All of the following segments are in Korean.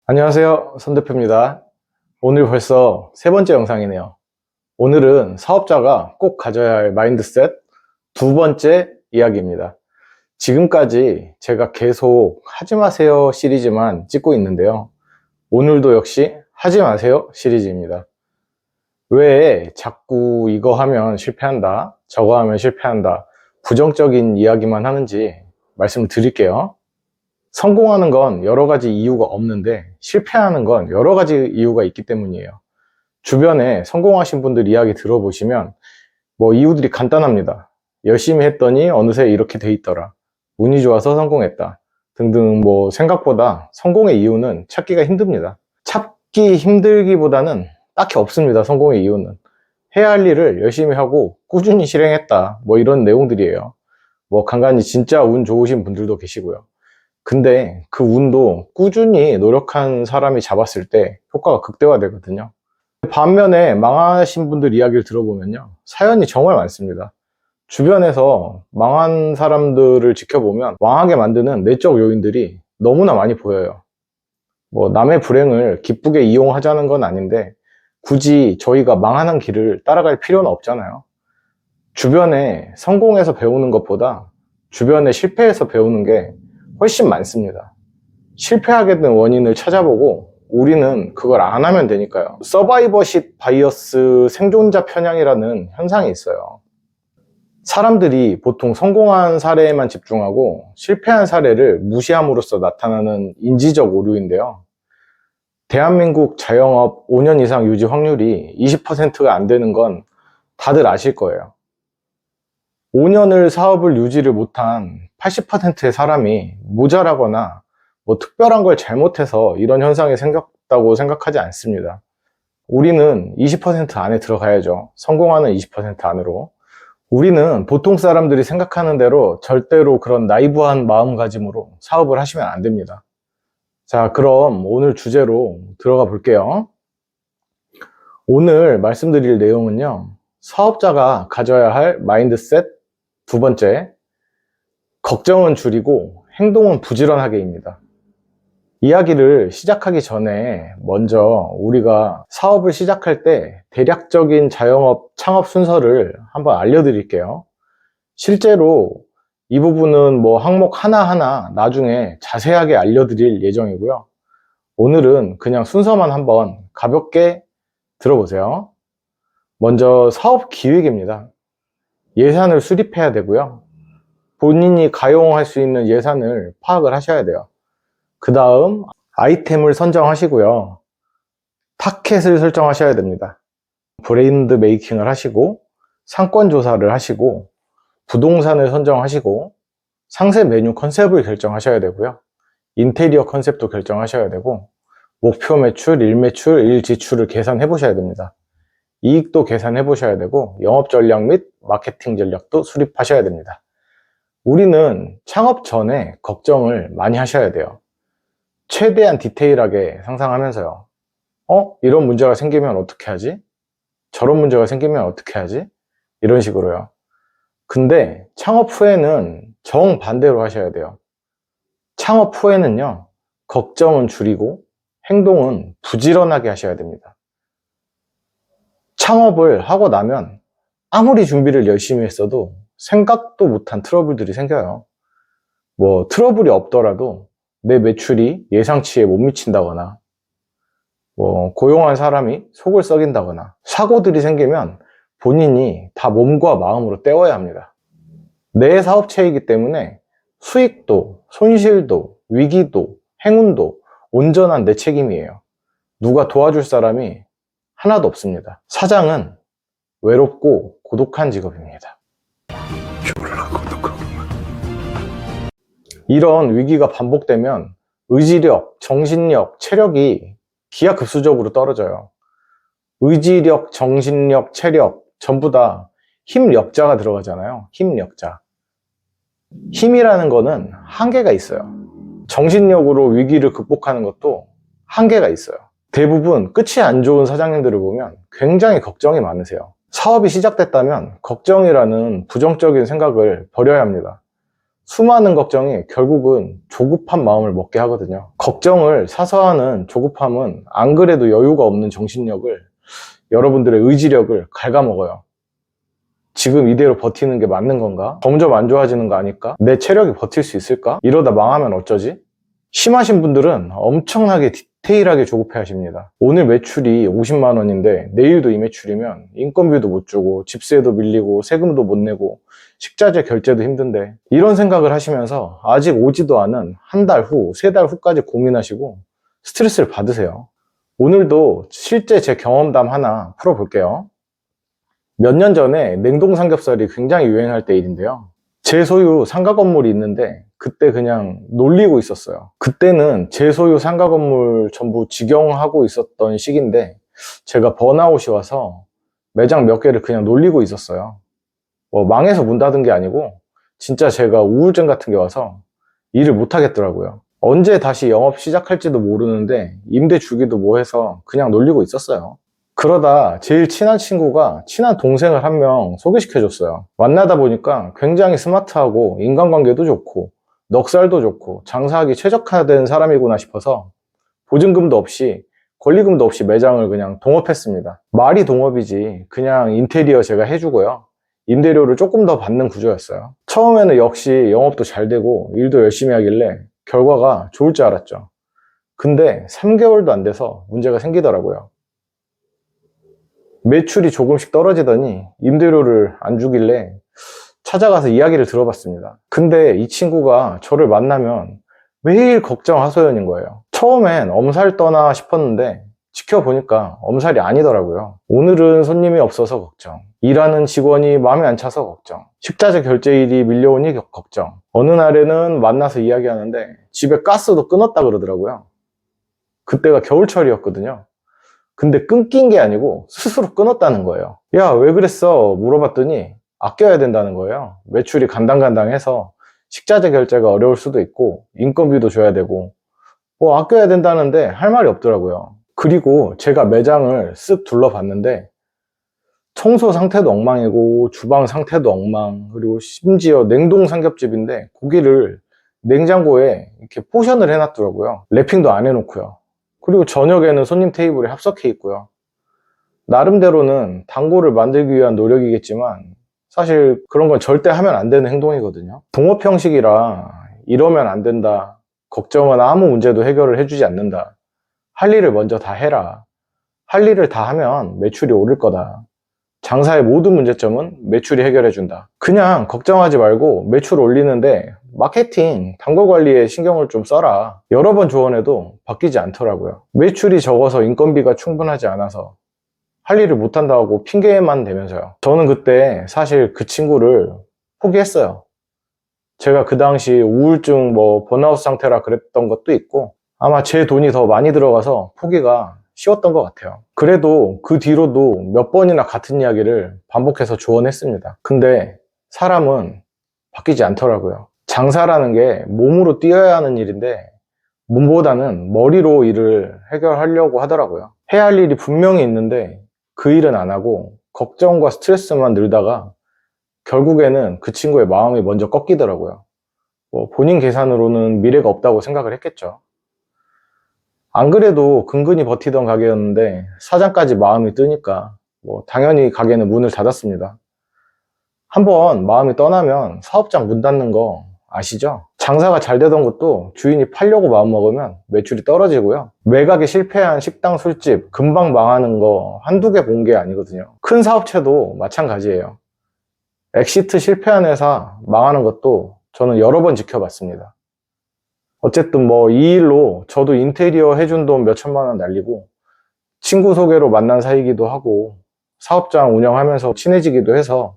안녕하세요, 선 대표입니다. 오늘 벌써 세 번째 영상이네요. 오늘은 사업자가 꼭 가져야 할 마인드셋 두 번째 이야기입니다. 지금까지 제가 계속 하지 마세요 시리즈만 찍고 있는데요. 오늘도 역시 하지 마세요 시리즈입니다. 왜 자꾸 이거 하면 실패한다, 저거 하면 실패한다, 부정적인 이야기만 하는지 말씀을 드릴게요. 성공하는 건 여러 가지 이유가 없는데 실패하는 건 여러 가지 이유가 있기 때문이에요. 주변에 성공하신 분들 이야기 들어보시면 이유들이 간단합니다. 열심히 했더니 어느새 이렇게 돼 있더라, 운이 좋아서 성공했다 등등. 생각보다 성공의 이유는 찾기가 힘듭니다. 찾기 힘들기보다는 딱히 없습니다. 성공의 이유는 해야 할 일을 열심히 하고 꾸준히 실행했다, 이런 내용들이에요. 간간히 진짜 운 좋으신 분들도 계시고요. 근데 그 운도 꾸준히 노력한 사람이 잡았을 때 효과가 극대화되거든요. 반면에 망하신 분들 이야기를 들어보면요, 사연이 정말 많습니다. 주변에서 망한 사람들을 지켜보면 망하게 만드는 내적 요인들이 너무나 많이 보여요. 남의 불행을 기쁘게 이용하자는 건 아닌데 굳이 저희가 망하는 길을 따라갈 필요는 없잖아요. 주변에 성공해서 배우는 것보다 주변에 실패해서 배우는 게 훨씬 많습니다. 실패하게 된 원인을 찾아보고 우리는 그걸 안 하면 되니까요. 서바이버십 바이어스, 생존자 편향이라는 현상이 있어요. 사람들이 보통 성공한 사례에만 집중하고 실패한 사례를 무시함으로써 나타나는 인지적 오류인데요. 대한민국 자영업 5년 이상 유지 확률이 20%가 안 되는 건 다들 아실 거예요. 5년을 사업을 유지를 못한 80%의 사람이 모자라거나 특별한 걸 잘못해서 이런 현상이 생겼다고 생각하지 않습니다. 우리는 20% 안에 들어가야죠. 성공하는 20% 안으로. 우리는 보통 사람들이 생각하는 대로 절대로 그런 나이브한 마음가짐으로 사업을 하시면 안 됩니다. 자, 그럼 오늘 주제로 들어가 볼게요. 오늘 말씀드릴 내용은요, 사업자가 가져야 할 마인드셋 두 번째, 걱정은 줄이고 행동은 부지런하게입니다. 이야기를 시작하기 전에 먼저 우리가 사업을 시작할 때 대략적인 자영업 창업 순서를 한번 알려드릴게요. 실제로 이 부분은 항목 하나하나 나중에 자세하게 알려드릴 예정이고요. 오늘은 그냥 순서만 한번 가볍게 들어보세요. 먼저 사업 기획입니다. 예산을 수립해야 되고요. 본인이 가용할 수 있는 예산을 파악을 하셔야 돼요. 그 다음 아이템을 선정하시고요. 타켓을 설정하셔야 됩니다. 브랜드 메이킹을 하시고 상권 조사를 하시고 부동산을 선정하시고 상세 메뉴 컨셉을 결정하셔야 되고요. 인테리어 컨셉도 결정하셔야 되고 목표 매출, 일매출, 일지출을 계산해 보셔야 됩니다. 이익도 계산해 보셔야 되고 영업 전략 및 마케팅 전략도 수립하셔야 됩니다. 우리는 창업 전에 걱정을 많이 하셔야 돼요. 최대한 디테일하게 상상하면서요. 이런 문제가 생기면 어떻게 하지? 저런 문제가 생기면 어떻게 하지? 이런 식으로요. 근데 창업 후에는 정반대로 하셔야 돼요. 창업 후에는요, 걱정은 줄이고 행동은 부지런하게 하셔야 됩니다. 창업을 하고 나면 아무리 준비를 열심히 했어도 생각도 못한 트러블들이 생겨요. 트러블이 없더라도 내 매출이 예상치에 못 미친다거나 고용한 사람이 속을 썩인다거나 사고들이 생기면 본인이 다 몸과 마음으로 때워야 합니다. 내 사업체이기 때문에 수익도, 손실도, 위기도, 행운도 온전한 내 책임이에요. 누가 도와줄 사람이 하나도 없습니다. 사장은 외롭고 고독한 직업입니다. 이런 위기가 반복되면 의지력, 정신력, 체력이 기하급수적으로 떨어져요. 의지력, 정신력, 체력 전부 다 힘력자가 들어가잖아요. 힘력자. 힘이라는 거는 한계가 있어요. 정신력으로 위기를 극복하는 것도 한계가 있어요. 대부분 끝이 안 좋은 사장님들을 보면 굉장히 걱정이 많으세요. 사업이 시작됐다면 걱정이라는 부정적인 생각을 버려야 합니다. 수많은 걱정이 결국은 조급한 마음을 먹게 하거든요. 걱정을 사서 하는 조급함은 안 그래도 여유가 없는 정신력을, 여러분들의 의지력을 갉아먹어요. 지금 이대로 버티는 게 맞는 건가? 점점 안 좋아지는 거 아닐까? 내 체력이 버틸 수 있을까? 이러다 망하면 어쩌지? 심하신 분들은 엄청나게 디테일하게 조급해 하십니다. 오늘 매출이 50만 원인데 내일도 이 매출이면 인건비도 못 주고 집세도 밀리고 세금도 못 내고 식자재 결제도 힘든데, 이런 생각을 하시면서 아직 오지도 않은 한 달 후, 세 달 후까지 고민하시고 스트레스를 받으세요. 오늘도 실제 제 경험담 하나 풀어볼게요. 몇 년 전에 냉동 삼겹살이 굉장히 유행할 때 일인데요. 제 소유 상가 건물이 있는데 그때 그냥 놀리고 있었어요. 그때는 제 소유 상가 건물 전부 직영하고 있었던 시기인데 제가 번아웃이 와서 매장 몇 개를 그냥 놀리고 있었어요. 망해서 문 닫은 게 아니고 진짜 제가 우울증 같은 게 와서 일을 못 하겠더라고요. 언제 다시 영업 시작할지도 모르는데 임대 주기도 뭐해서 그냥 놀리고 있었어요. 그러다 제일 친한 친구가 친한 동생을 한 명 소개시켜줬어요. 만나다 보니까 굉장히 스마트하고 인간관계도 좋고 넉살도 좋고 장사하기 최적화된 사람이구나 싶어서 보증금도 없이 권리금도 없이 매장을 그냥 동업했습니다. 말이 동업이지 그냥 인테리어 제가 해주고요. 임대료를 조금 더 받는 구조였어요. 처음에는 역시 영업도 잘 되고 일도 열심히 하길래 결과가 좋을 줄 알았죠. 근데 3개월도 안 돼서 문제가 생기더라고요. 매출이 조금씩 떨어지더니 임대료를 안 주길래 찾아가서 이야기를 들어봤습니다. 근데 이 친구가 저를 만나면 매일 걱정 하소연인 거예요. 처음엔 엄살 떠나 싶었는데 지켜보니까 엄살이 아니더라고요. 오늘은 손님이 없어서 걱정, 일하는 직원이 마음에 안 차서 걱정, 식자재 결제일이 밀려오니 걱정, 어느 날에는 만나서 이야기하는데 집에 가스도 끊었다 그러더라고요. 그때가 겨울철이었거든요. 근데 끊긴 게 아니고 스스로 끊었다는 거예요. 야, 왜 그랬어? 물어봤더니 아껴야 된다는 거예요. 매출이 간당간당해서 식자재 결제가 어려울 수도 있고 인건비도 줘야 되고 아껴야 된다는데 할 말이 없더라고요. 그리고 제가 매장을 쓱 둘러봤는데 청소 상태도 엉망이고 주방 상태도 엉망, 그리고 심지어 냉동 삼겹집인데 고기를 냉장고에 이렇게 포션을 해놨더라고요. 랩핑도 안 해놓고요. 그리고 저녁에는 손님 테이블에 합석해 있고요. 나름대로는 단골을 만들기 위한 노력이겠지만 사실 그런 건 절대 하면 안 되는 행동이거든요. 동업 형식이라 이러면 안 된다, 걱정은 아무 문제도 해결을 해주지 않는다, 할 일을 먼저 다 해라, 할 일을 다 하면 매출이 오를 거다, 장사의 모든 문제점은 매출이 해결해준다, 그냥 걱정하지 말고 매출 올리는데 마케팅, 단골 관리에 신경을 좀 써라, 여러 번 조언해도 바뀌지 않더라고요. 매출이 적어서 인건비가 충분하지 않아서 할 일을 못한다고 핑계만 대면서요. 저는 그때 사실 그 친구를 포기했어요. 제가 그 당시 우울증, 번아웃 상태라 그랬던 것도 있고 아마 제 돈이 더 많이 들어가서 포기가 쉬웠던 것 같아요. 그래도 그 뒤로도 몇 번이나 같은 이야기를 반복해서 조언했습니다. 근데 사람은 바뀌지 않더라고요. 장사라는 게 몸으로 뛰어야 하는 일인데 몸보다는 머리로 일을 해결하려고 하더라고요. 해야 할 일이 분명히 있는데 그 일은 안 하고 걱정과 스트레스만 늘다가 결국에는 그 친구의 마음이 먼저 꺾이더라고요. 본인 계산으로는 미래가 없다고 생각을 했겠죠. 안 그래도 근근히 버티던 가게였는데 사장까지 마음이 뜨니까 당연히 가게는 문을 닫았습니다. 한번 마음이 떠나면 사업장 문 닫는 거 아시죠? 장사가 잘 되던 것도 주인이 팔려고 마음먹으면 매출이 떨어지고요. 매각에 실패한 식당, 술집 금방 망하는 거 한두 개 본 게 아니거든요. 큰 사업체도 마찬가지예요. 엑시트 실패한 회사 망하는 것도 저는 여러 번 지켜봤습니다. 어쨌든 이 일로 저도 인테리어 해준 돈 몇 천만 원 날리고 친구 소개로 만난 사이기도 하고 사업장 운영하면서 친해지기도 해서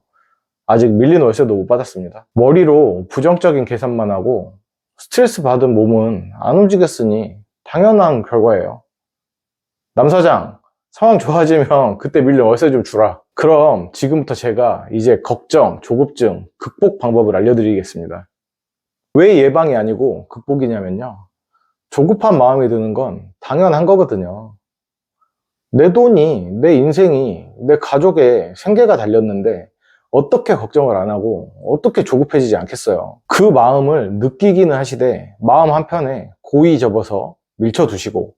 아직 밀린 월세도 못 받았습니다. 머리로 부정적인 계산만 하고 스트레스 받은 몸은 안 움직였으니 당연한 결과예요. 남 사장, 상황 좋아지면 그때 밀린 월세 좀 주라. 그럼 지금부터 제가 이제 걱정, 조급증 극복 방법을 알려드리겠습니다. 왜 예방이 아니고 극복이냐면요, 조급한 마음이 드는 건 당연한 거거든요. 내 돈이, 내 인생이, 내 가족의 생계가 달렸는데 어떻게 걱정을 안 하고 어떻게 조급해지지 않겠어요. 그 마음을 느끼기는 하시되 마음 한편에 고이 접어서 밀쳐두시고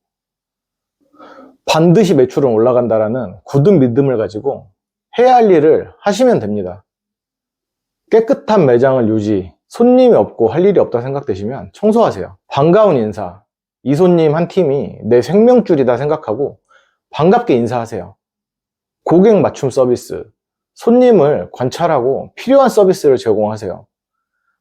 반드시 매출은 올라간다라는 굳은 믿음을 가지고 해야 할 일을 하시면 됩니다. 깨끗한 매장을 유지, 손님이 없고 할 일이 없다 생각되시면 청소하세요. 반가운 인사, 이 손님 한 팀이 내 생명줄이다 생각하고 반갑게 인사하세요. 고객 맞춤 서비스, 손님을 관찰하고 필요한 서비스를 제공하세요.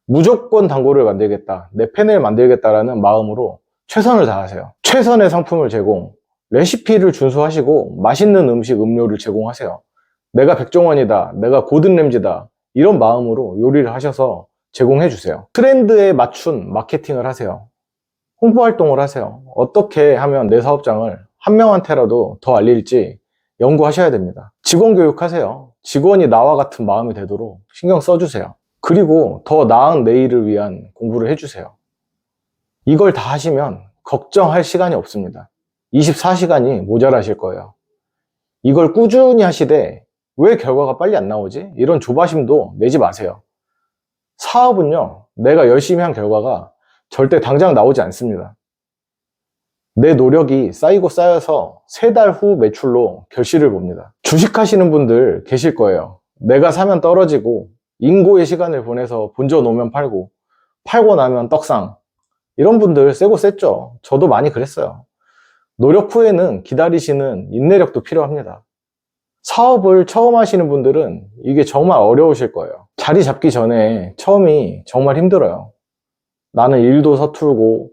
무조건 단골을 만들겠다, 내 팬을 만들겠다라는 마음으로 최선을 다하세요. 최선의 상품을 제공, 레시피를 준수하시고 맛있는 음식, 음료를 제공하세요. 내가 백종원이다, 내가 고든 램지다, 이런 마음으로 요리를 하셔서 제공해 주세요. 트렌드에 맞춘 마케팅을 하세요. 홍보 활동을 하세요. 어떻게 하면 내 사업장을 한 명한테라도 더 알릴지 연구하셔야 됩니다. 직원 교육하세요. 직원이 나와 같은 마음이 되도록 신경 써주세요. 그리고 더 나은 내일을 위한 공부를 해주세요. 이걸 다 하시면 걱정할 시간이 없습니다. 24시간이 모자라실 거예요. 이걸 꾸준히 하시되 왜 결과가 빨리 안 나오지? 이런 조바심도 내지 마세요. 사업은요, 내가 열심히 한 결과가 절대 당장 나오지 않습니다. 내 노력이 쌓이고 쌓여서 3달 후 매출로 결실을 봅니다. 주식하시는 분들 계실 거예요. 내가 사면 떨어지고 인고의 시간을 보내서 본전 오면 팔고 팔고 나면 떡상, 이런 분들 세고 셌죠. 저도 많이 그랬어요. 노력 후에는 기다리시는 인내력도 필요합니다. 사업을 처음 하시는 분들은 이게 정말 어려우실 거예요. 자리 잡기 전에 처음이 정말 힘들어요. 나는 일도 서툴고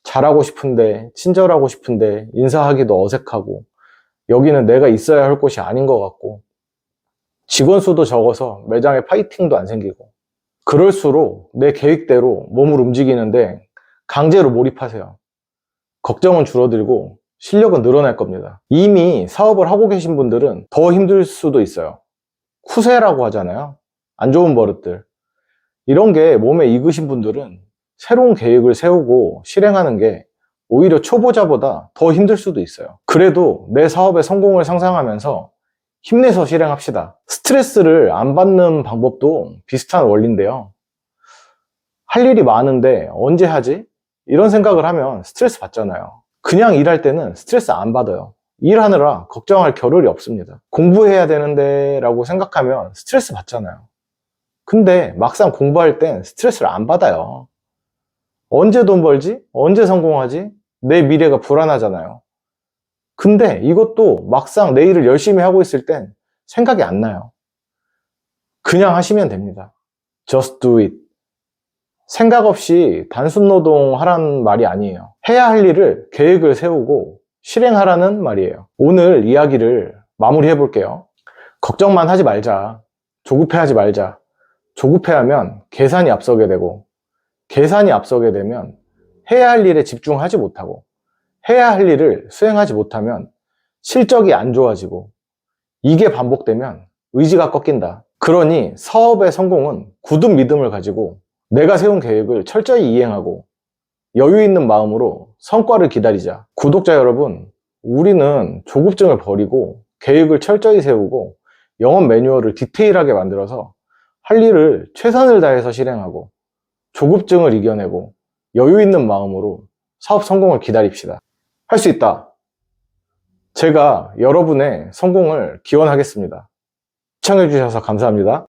잘하고 싶은데, 친절하고 싶은데 인사하기도 어색하고, 여기는 내가 있어야 할 곳이 아닌 것 같고, 직원 수도 적어서 매장에 파이팅도 안 생기고, 그럴수록 내 계획대로 몸을 움직이는데 강제로 몰입하세요. 걱정은 줄어들고 실력은 늘어날 겁니다. 이미 사업을 하고 계신 분들은 더 힘들 수도 있어요. 쿠세라고 하잖아요. 안 좋은 버릇들. 이런 게 몸에 익으신 분들은 새로운 계획을 세우고 실행하는 게 오히려 초보자보다 더 힘들 수도 있어요. 그래도 내 사업의 성공을 상상하면서 힘내서 실행합시다. 스트레스를 안 받는 방법도 비슷한 원리인데요. 할 일이 많은데 언제 하지? 이런 생각을 하면 스트레스 받잖아요. 그냥 일할 때는 스트레스 안 받아요. 일하느라 걱정할 겨를이 없습니다. 공부해야 되는데 라고 생각하면 스트레스 받잖아요. 근데 막상 공부할 땐 스트레스를 안 받아요. 언제 돈 벌지? 언제 성공하지? 내 미래가 불안하잖아요. 근데 이것도 막상 내 일을 열심히 하고 있을 땐 생각이 안 나요. 그냥 하시면 됩니다. Just do it. 생각 없이 단순 노동하라는 말이 아니에요. 해야 할 일을 계획을 세우고 실행하라는 말이에요. 오늘 이야기를 마무리해 볼게요. 걱정만 하지 말자. 조급해하지 말자. 조급해하면 계산이 앞서게 되고, 계산이 앞서게 되면 해야 할 일에 집중하지 못하고, 해야 할 일을 수행하지 못하면 실적이 안 좋아지고, 이게 반복되면 의지가 꺾인다. 그러니 사업의 성공은 굳은 믿음을 가지고 내가 세운 계획을 철저히 이행하고 여유 있는 마음으로 성과를 기다리자. 구독자 여러분, 우리는 조급증을 버리고 계획을 철저히 세우고 영업 매뉴얼을 디테일하게 만들어서 할 일을 최선을 다해서 실행하고 조급증을 이겨내고 여유 있는 마음으로 사업 성공을 기다립시다. 할 수 있다. 제가 여러분의 성공을 기원하겠습니다. 시청해주셔서 감사합니다.